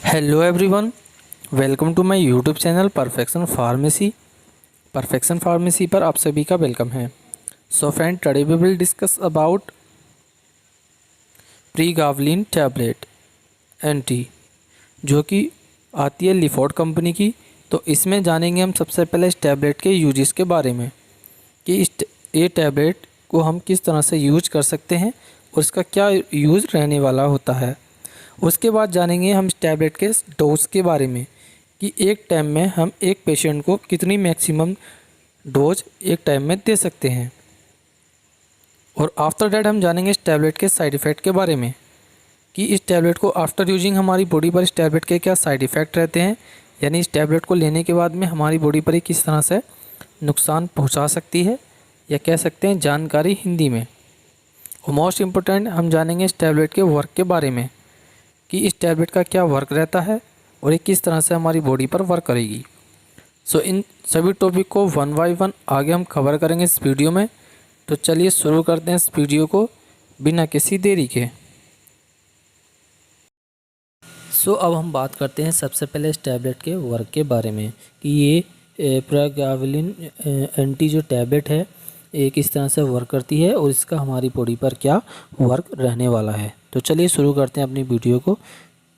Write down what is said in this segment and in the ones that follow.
Hello everyone, welcome to my YouTube channel perfection pharmacy पर आप सभी का वेलकम है। So friend, today we will discuss about pregabalin tablet anti, जो कि आती है लिफोर्ड कंपनी की। तो इसमें जानेंगे हम सबसे पहले इस टैबलेट के यूजेस के बारे में कि ये टैबलेट को हम किस तरह से यूज कर सकते हैं और इसका क्या यूज़ रहने वाला होता है। उसके बाद जानेंगे हम इस टैबलेट के डोज के बारे में कि एक टाइम में हम एक पेशेंट को कितनी मैक्सिमम डोज एक टाइम में दे सकते हैं। और आफ्टर डैट हम जानेंगे इस टैबलेट के साइड इफ़ेक्ट के बारे में कि इस टैबलेट को आफ्टर यूजिंग हमारी बॉडी पर इस टैबलेट के क्या साइड इफ़ेक्ट रहते हैं, यानी इस टैबलेट को लेने के बाद में हमारी बॉडी पर ये किस तरह से नुकसान पहुंचा सकती है, या कह सकते हैं जानकारी हिंदी में। और मोस्ट इम्पोर्टेंट हम जानेंगे इस टैबलेट के वर्क के बारे में कि इस टैबलेट का क्या वर्क रहता है और ये किस तरह से हमारी बॉडी पर वर्क करेगी। सो इन सभी टॉपिक को वन बाय वन आगे हम कवर करेंगे इस वीडियो में। तो चलिए शुरू करते हैं इस वीडियो को बिना किसी देरी के। सो अब हम बात करते हैं सबसे पहले इस टैबलेट के वर्क के बारे में कि ये प्रीगावलिन एंटी जो टैबलेट है ये किस तरह से वर्क करती है और इसका हमारी बॉडी पर क्या वर्क रहने वाला है। तो चलिए शुरू करते हैं अपनी वीडियो को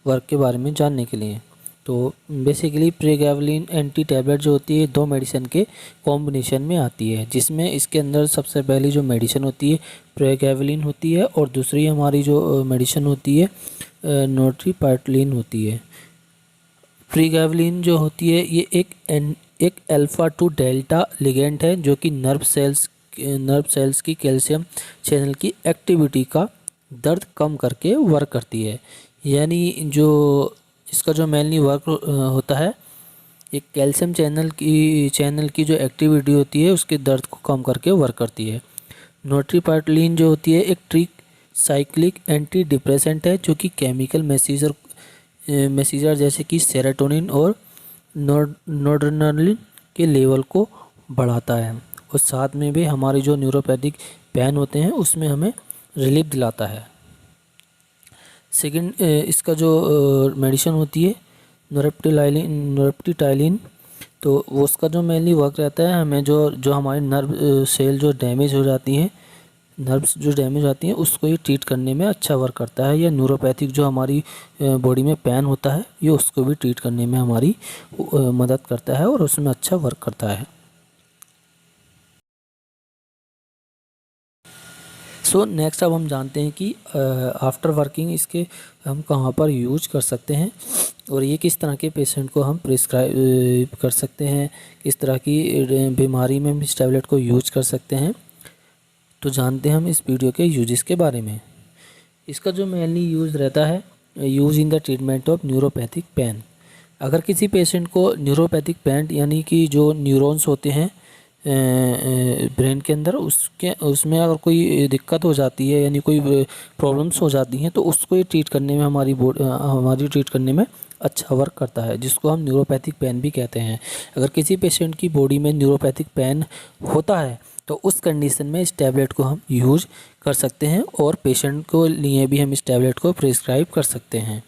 वर्क के बारे में जानने के लिए। तो बेसिकली प्रीगावलिन एंटी टैबलेट जो होती है दो मेडिसिन के कॉम्बिनेशन में आती है, जिसमें इसके अंदर सबसे पहली जो मेडिसिन होती है प्रीगावलिन होती है और दूसरी हमारी जो मेडिसिन होती है नोट्रिपाइटलिन होती है। प्रीगावलिन जो होती है ये एक अल्फा टू डेल्टा लिगेंड है जो कि नर्व सेल्स की कैल्शियम चैनल की एक्टिविटी का दर्द कम करके वर्क करती है। यानी जो इसका जो मेनली वर्क होता है एक कैल्शियम चैनल की जो एक्टिविटी होती है उसके दर्द को कम करके वर्क करती है। नोट्रिपाइटलिन जो होती है एक ट्रिक साइक्लिक एंटी डिप्रेसेंट है जो कि केमिकल मैसेजर जैसे कि सेरोटोनिन और नोड्रेनालिन के लेवल को बढ़ाता है और साथ में भी हमारी जो न्यूरोपैथिक पेन होते हैं उसमें हमें रिलीफ दिलाता है। सेकंड इसका जो मेडिसिन होती है नोरेप्टिटाइलिन, तो वो उसका जो मेनली वर्क रहता है हमें जो हमारे नर्व सेल जो डैमेज हो जाती हैं, नर्व्स जो डैमेज आती हैं उसको ये ट्रीट करने में अच्छा वर्क करता है। या न्यूरोपैथिक जो हमारी बॉडी में पेन होता है ये उसको भी ट्रीट करने में हमारी मदद करता है और उसमें अच्छा वर्क करता है। सो नेक्स्ट अब हम जानते हैं कि आफ्टर वर्किंग इसके हम कहाँ पर यूज कर सकते हैं और ये किस तरह के पेशेंट को हम प्रिस्क्राइब कर सकते हैं, किस तरह की बीमारी में हम इस टैबलेट को यूज कर सकते हैं। तो जानते हैं हम इस वीडियो के यूजेस के बारे में। इसका जो मेनली यूज़ रहता है use in the treatment of neuropathic pain. अगर किसी पेशेंट को न्यूरोपैथिक पेन यानी कि जो न्यूरॉन्स होते हैं ब्रेन के अंदर उसमें अगर कोई दिक्कत हो जाती है यानी कोई प्रॉब्लम्स हो जाती हैं तो उसको ये ट्रीट करने में हमारी ट्रीट करने में अच्छा वर्क करता है, जिसको हम न्यूरोपैथिक पेन भी कहते हैं। अगर किसी पेशेंट की बॉडी में न्यूरोपैथिक पेन होता है तो उस कंडीशन में इस टैबलेट को हम यूज कर सकते हैं और पेशेंट को लिए भी हम इस टैबलेट को प्रिस्क्राइब कर सकते हैं।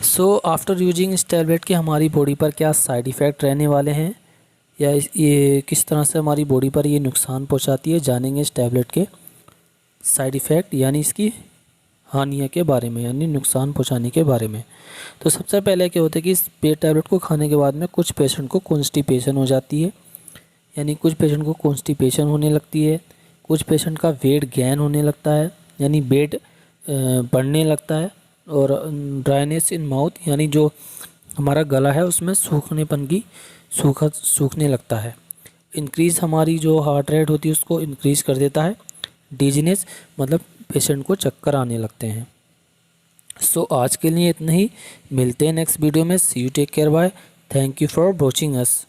सो आफ्टर यूजिंग इस टैबलेट के हमारी बॉडी पर क्या साइड इफ़ेक्ट रहने वाले हैं या ये किस तरह से हमारी बॉडी पर ये नुकसान पहुंचाती है, जानेंगे इस टैबलेट के साइड इफ़ेक्ट यानी इसकी हानियों के बारे में, यानी नुकसान पहुंचाने के बारे में। तो सबसे पहले क्या होता है कि इस टैबलेट को खाने के बाद में कुछ पेशेंट को कॉन्स्टिपेशन हो जाती है, यानी कुछ पेशेंट को कॉन्स्टिपेशन होने लगती है, कुछ पेशेंट का वेट गेन होने लगता है यानी वेट बढ़ने लगता है, और ड्राइनेस इन माउथ यानी जो हमारा गला है उसमें सूखने लगता है। इंक्रीज़ हमारी जो हार्ट रेट होती है उसको इंक्रीज़ कर देता है। डिजीनेस मतलब पेशेंट को चक्कर आने लगते हैं। सो आज के लिए इतना ही, मिलते हैं नेक्स्ट वीडियो में। See you, take care, bye, thank you for watching us.